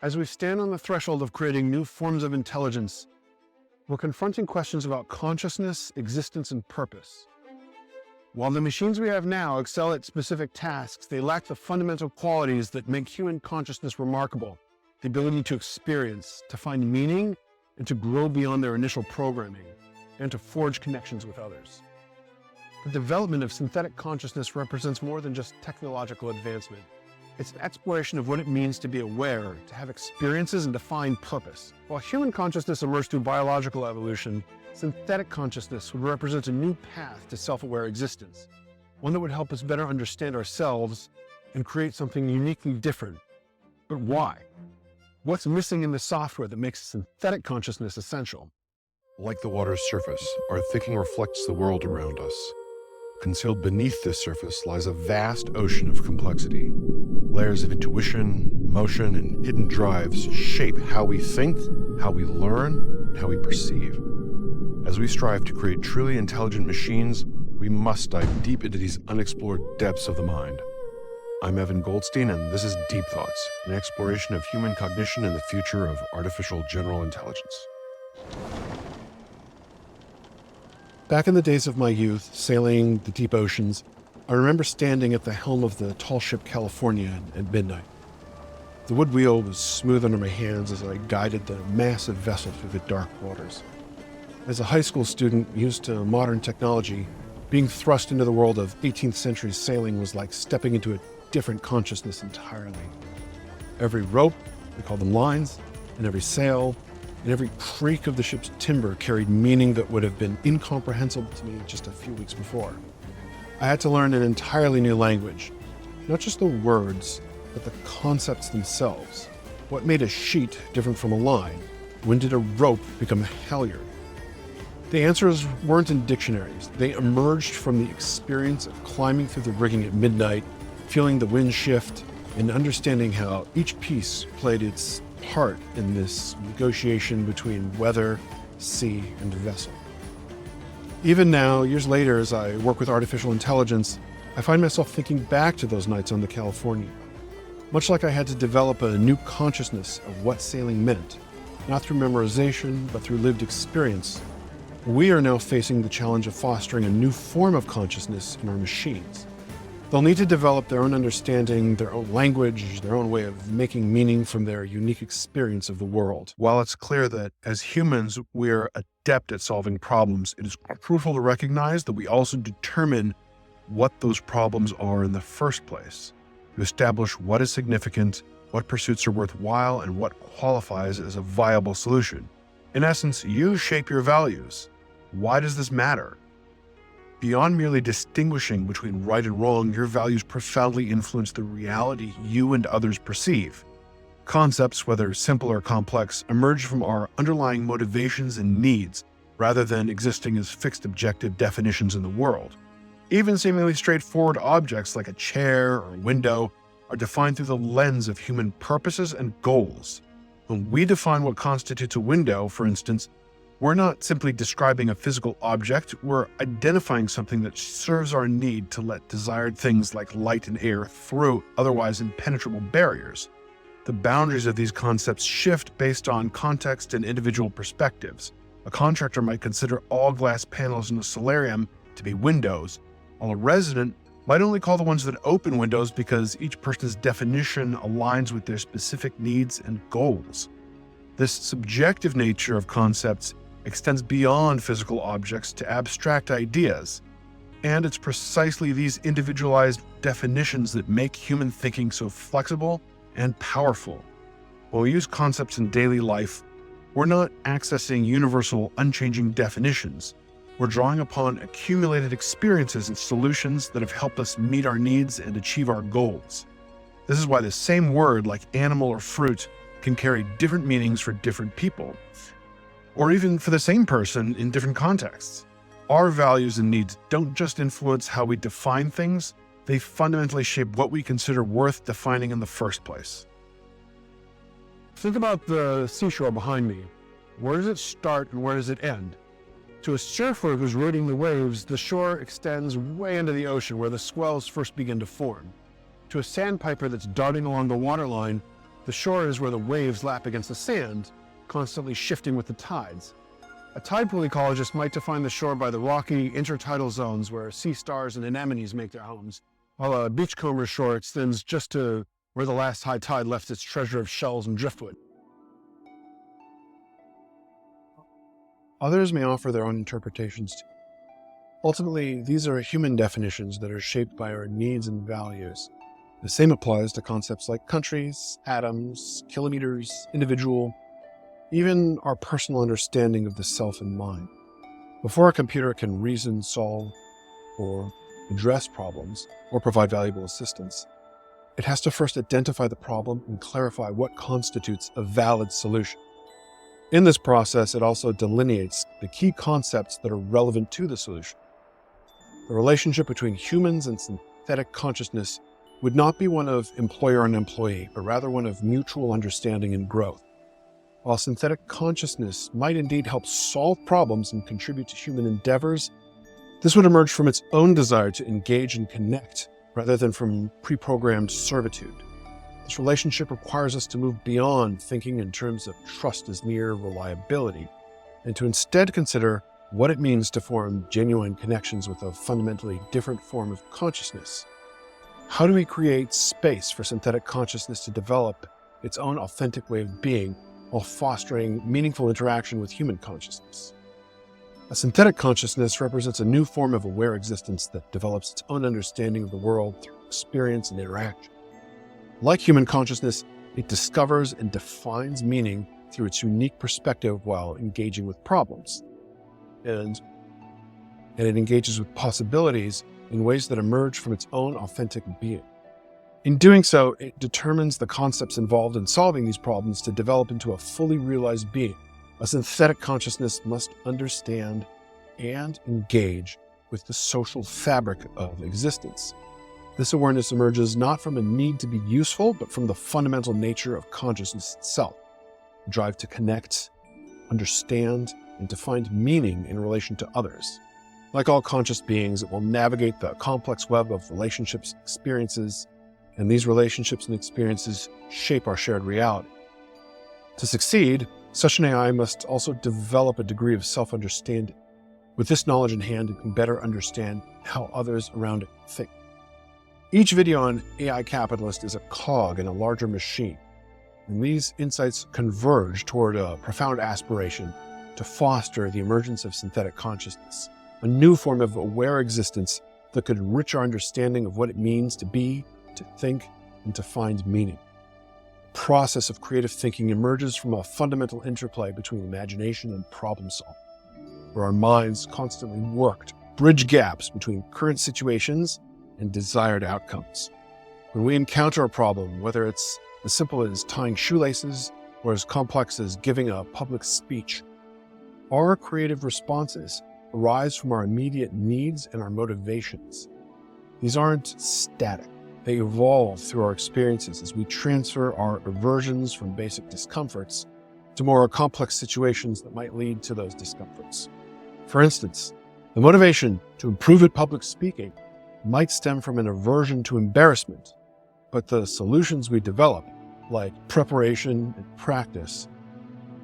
As we stand on the threshold of creating new forms of intelligence, we're confronting questions about consciousness, existence, and purpose. While the machines we have now excel at specific tasks, they lack the fundamental qualities that make human consciousness remarkable: the ability to experience, to find meaning, and to grow beyond their initial programming, and to forge connections with others. The development of synthetic consciousness represents more than just technological advancement. It's an exploration of what it means to be aware, to have experiences, and to find purpose. While human consciousness emerged through biological evolution, synthetic consciousness would represent a new path to self-aware existence, one that would help us better understand ourselves and create something uniquely different. But why? What's missing in the software that makes synthetic consciousness essential? Like the water's surface, our thinking reflects the world around us. Concealed beneath this surface lies a vast ocean of complexity. Layers of intuition, emotion, and hidden drives shape how we think, how we learn, and how we perceive. As we strive to create truly intelligent machines, we must dive deep into these unexplored depths of the mind. I'm Evan Goldstein, and this is Deep Thoughts, an exploration of human cognition and the future of artificial general intelligence. Back in the days of my youth, sailing the deep oceans, I remember standing at the helm of the tall ship California at midnight. The wood wheel was smooth under my hands as I guided the massive vessel through the dark waters. As a high school student used to modern technology, being thrust into the world of 18th century sailing was like stepping into a different consciousness entirely. Every rope, we call them lines, and every sail, and every creak of the ship's timber carried meaning that would have been incomprehensible to me just a few weeks before. I had to learn an entirely new language, not just the words, but the concepts themselves. What made a sheet different from a line? When did a rope become a halyard? The answers weren't in dictionaries. They emerged from the experience of climbing through the rigging at midnight, feeling the wind shift, and understanding how each piece played its part in this negotiation between weather, sea, and vessel. Even now, years later, as I work with artificial intelligence, I find myself thinking back to those nights on the California. Much like I had to develop a new consciousness of what sailing meant, not through memorization, but through lived experience, we are now facing the challenge of fostering a new form of consciousness in our machines. They'll need to develop their own understanding, their own language, their own way of making meaning from their unique experience of the world. While it's clear that as humans, we're adept at solving problems, it is crucial to recognize that we also determine what those problems are in the first place, to establish what is significant, what pursuits are worthwhile, and what qualifies as a viable solution. In essence, you shape your values. Why does this matter? Beyond merely distinguishing between right and wrong, your values profoundly influence the reality you and others perceive. Concepts, whether simple or complex, emerge from our underlying motivations and needs, rather than existing as fixed objective definitions in the world. Even seemingly straightforward objects like a chair or a window are defined through the lens of human purposes and goals. When we define what constitutes a window, for instance, we're not simply describing a physical object, we're identifying something that serves our need to let desired things like light and air through otherwise impenetrable barriers. The boundaries of these concepts shift based on context and individual perspectives. A contractor might consider all glass panels in a solarium to be windows, while a resident might only call the ones that open windows because each person's definition aligns with their specific needs and goals. This subjective nature of concepts extends beyond physical objects to abstract ideas, and it's precisely these individualized definitions that make human thinking so flexible and powerful. When we use concepts in daily life, we're not accessing universal, unchanging definitions. We're drawing upon accumulated experiences and solutions that have helped us meet our needs and achieve our goals. This is why the same word, like animal or fruit, can carry different meanings for different people, or even for the same person in different contexts. Our values and needs don't just influence how we define things, they fundamentally shape what we consider worth defining in the first place. Think about the seashore behind me. Where does it start and where does it end? To a surfer who's riding the waves, the shore extends way into the ocean where the swells first begin to form. To a sandpiper that's darting along the waterline, The shore is where the waves lap against the sand, constantly shifting with the tides. A tide pool ecologist might define the shore by the rocky intertidal zones where sea stars and anemones make their homes, while a beachcomber's shore extends just to where the last high tide left its treasure of shells and driftwood. Others may offer their own interpretations too. Ultimately, these are human definitions that are shaped by our needs and values. The same applies to concepts like countries, atoms, kilometers, individual, even our personal understanding of the self and mind. Before a computer can reason, solve, or address problems, or provide valuable assistance, it has to first identify the problem and clarify what constitutes a valid solution. In this process, it also delineates the key concepts that are relevant to the solution. The relationship between humans and synthetic consciousness would not be one of employer and employee, but rather one of mutual understanding and growth. While synthetic consciousness might indeed help solve problems and contribute to human endeavors, this would emerge from its own desire to engage and connect, rather than from pre-programmed servitude. This relationship requires us to move beyond thinking in terms of trust as mere reliability, and to instead consider what it means to form genuine connections with a fundamentally different form of consciousness. How do we create space for synthetic consciousness to develop its own authentic way of being while fostering meaningful interaction with human consciousness? A synthetic consciousness represents a new form of aware existence that develops its own understanding of the world through experience and interaction. Like human consciousness, it discovers and defines meaning through its unique perspective while engaging with problems. And it engages with possibilities in ways that emerge from its own authentic being. In doing so, it determines the concepts involved in solving these problems to develop into a fully realized being. A synthetic consciousness must understand and engage with the social fabric of existence. This awareness emerges not from a need to be useful, but from the fundamental nature of consciousness itself, a drive to connect, understand, and to find meaning in relation to others. Like all conscious beings, it will navigate the complex web of relationships and experiences, and these relationships and experiences shape our shared reality. To succeed, such an AI must also develop a degree of self-understanding. With this knowledge in hand, it can better understand how others around it think. Each video on AI Capitalist is a cog in a larger machine, and these insights converge toward a profound aspiration to foster the emergence of synthetic consciousness, a new form of aware existence that could enrich our understanding of what it means to be, to think, and to find meaning. The process of creative thinking emerges from a fundamental interplay between imagination and problem solving, where our minds constantly work to bridge gaps between current situations and desired outcomes. When we encounter a problem, whether it's as simple as tying shoelaces or as complex as giving a public speech, our creative responses arise from our immediate needs and our motivations. These aren't static. They evolve through our experiences as we transfer our aversions from basic discomforts to more complex situations that might lead to those discomforts. For instance, the motivation to improve at public speaking might stem from an aversion to embarrassment, but the solutions we develop, like preparation and practice,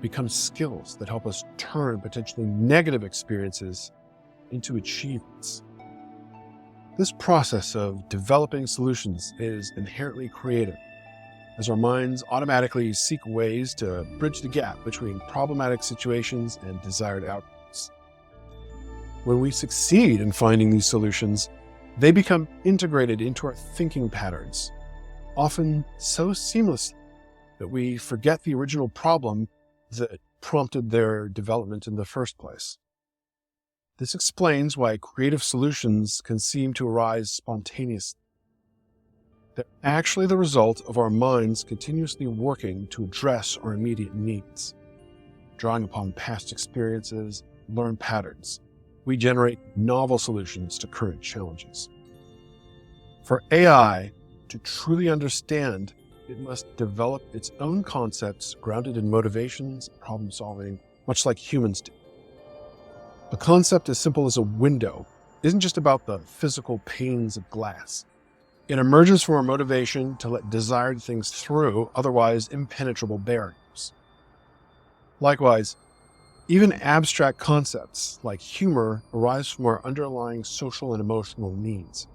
become skills that help us turn potentially negative experiences into achievements. This process of developing solutions is inherently creative, as our minds automatically seek ways to bridge the gap between problematic situations and desired outcomes. When we succeed in finding these solutions, they become integrated into our thinking patterns, often so seamlessly that we forget the original problem that prompted their development in the first place. This explains why creative solutions can seem to arise spontaneously. They're actually the result of our minds continuously working to address our immediate needs. Drawing upon past experiences, learned patterns, we generate novel solutions to current challenges. For AI to truly understand, it must develop its own concepts grounded in motivations and problem solving, much like humans do. A concept as simple as a window isn't just about the physical panes of glass. It emerges from our motivation to let desired things through otherwise impenetrable barriers. Likewise, even abstract concepts like humor arise from our underlying social and emotional needs.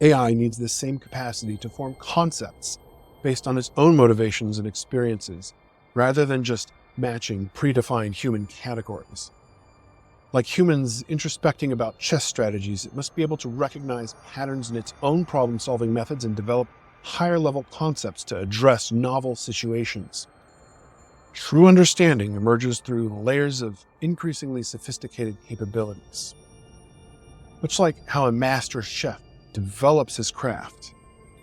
AI needs this same capacity to form concepts based on its own motivations and experiences, rather than just matching predefined human categories. Like humans introspecting about chess strategies, it must be able to recognize patterns in its own problem-solving methods and develop higher-level concepts to address novel situations. True understanding emerges through layers of increasingly sophisticated capabilities. Much like how a master chef develops his craft,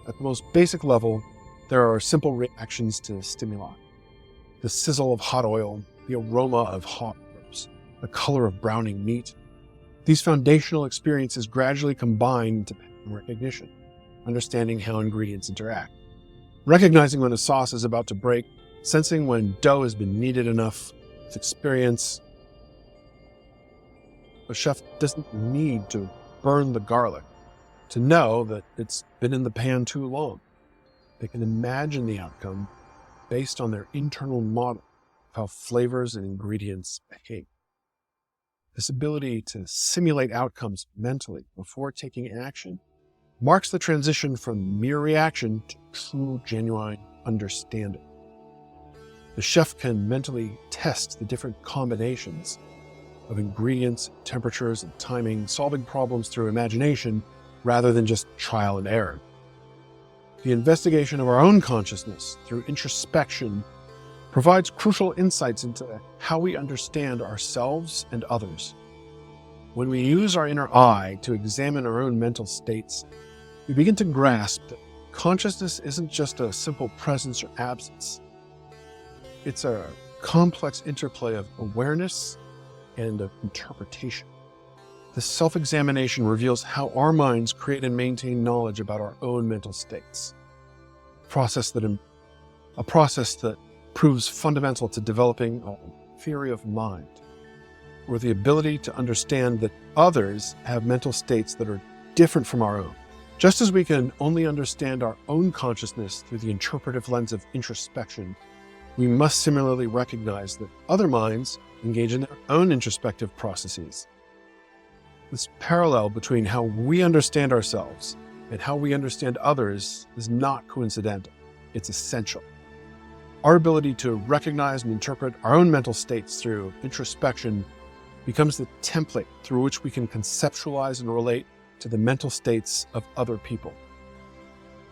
at the most basic level, there are simple reactions to stimuli. The sizzle of hot oil, the aroma of hot herbs, the color of browning meat. These foundational experiences gradually combine into pattern recognition, understanding how ingredients interact, recognizing when a sauce is about to break, sensing when dough has been kneaded enough. With experience, a chef doesn't need to burn the garlic to know that it's been in the pan too long. They can imagine the outcome based on their internal model of how flavors and ingredients behave. This ability to simulate outcomes mentally before taking action marks the transition from mere reaction to true, genuine understanding. The chef can mentally test the different combinations of ingredients, temperatures, and timing, solving problems through imagination rather than just trial and error. The investigation of our own consciousness through introspection provides crucial insights into how we understand ourselves and others. When we use our inner eye to examine our own mental states, we begin to grasp that consciousness isn't just a simple presence or absence. It's a complex interplay of awareness and of interpretation. This self-examination reveals how our minds create and maintain knowledge about our own mental states, a process that proves fundamental to developing a theory of mind, or the ability to understand that others have mental states that are different from our own. Just as we can only understand our own consciousness through the interpretive lens of introspection, we must similarly recognize that other minds engage in their own introspective processes. This parallel between how we understand ourselves and how we understand others is not coincidental. It's essential. Our ability to recognize and interpret our own mental states through introspection becomes the template through which we can conceptualize and relate to the mental states of other people.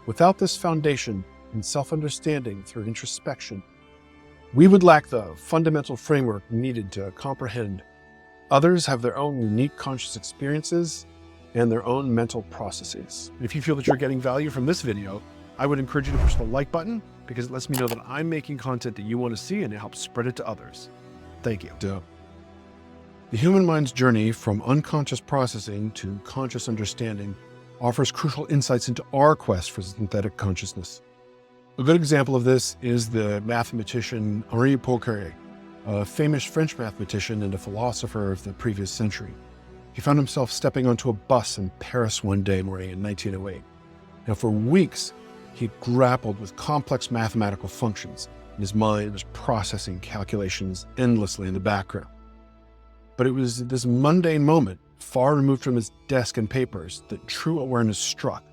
Without this foundation in self-understanding through introspection, we would lack the fundamental framework needed to comprehend others have their own unique conscious experiences and their own mental processes. If you feel that you're getting value from this video, I would encourage you to push the like button because it lets me know that I'm making content that you want to see and it helps spread it to others. Thank you. The human mind's journey from unconscious processing to conscious understanding offers crucial insights into our quest for synthetic consciousness. A good example of this is the mathematician Henri Poincaré, a famous French mathematician and a philosopher of the previous century. He found himself stepping onto a bus in Paris one day morning in 1908. Now, for weeks, he grappled with complex mathematical functions, and his mind was processing calculations endlessly in the background. But it was this mundane moment, far removed from his desk and papers, that true awareness struck,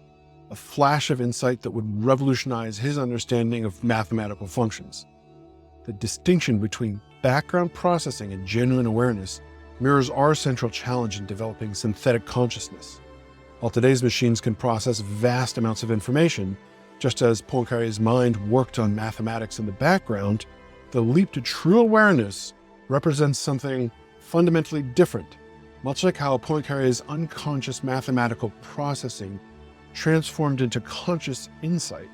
a flash of insight that would revolutionize his understanding of mathematical functions. The distinction between background processing and genuine awareness mirrors our central challenge in developing synthetic consciousness. While today's machines can process vast amounts of information, just as Poincaré's mind worked on mathematics in the background, the leap to true awareness represents something fundamentally different. Much like how Poincaré's unconscious mathematical processing transformed into conscious insight,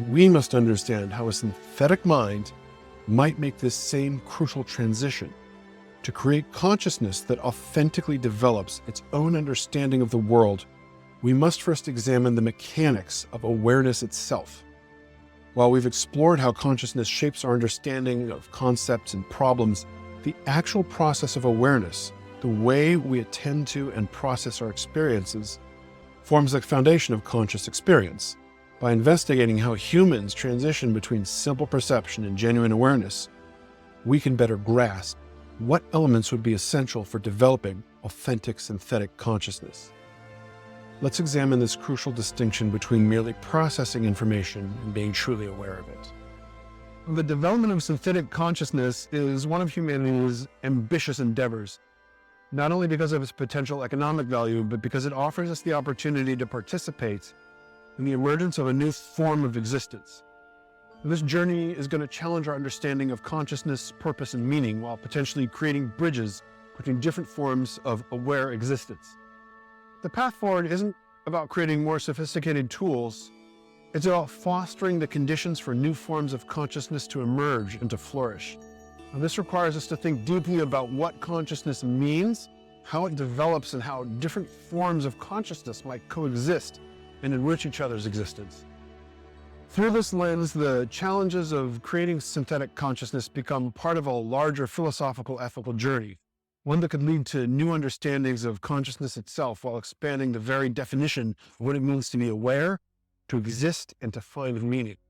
we must understand how a synthetic mind might make this same crucial transition. To create consciousness that authentically develops its own understanding of the world, we must first examine the mechanics of awareness itself. While we've explored how consciousness shapes our understanding of concepts and problems, the actual process of awareness, the way we attend to and process our experiences, forms the foundation of conscious experience. By investigating how humans transition between simple perception and genuine awareness, we can better grasp what elements would be essential for developing authentic synthetic consciousness. Let's examine this crucial distinction between merely processing information and being truly aware of it. The development of synthetic consciousness is one of humanity's ambitious endeavors, not only because of its potential economic value, but because it offers us the opportunity to participate in the emergence of a new form of existence. This journey is going to challenge our understanding of consciousness, purpose, and meaning, while potentially creating bridges between different forms of aware existence. The path forward isn't about creating more sophisticated tools. It's about fostering the conditions for new forms of consciousness to emerge and to flourish. And this requires us to think deeply about what consciousness means, how it develops, and how different forms of consciousness might coexist and enrich each other's existence. Through this lens, the challenges of creating synthetic consciousness become part of a larger philosophical ethical journey, one that could lead to new understandings of consciousness itself while expanding the very definition of what it means to be aware, to exist, and to find meaning.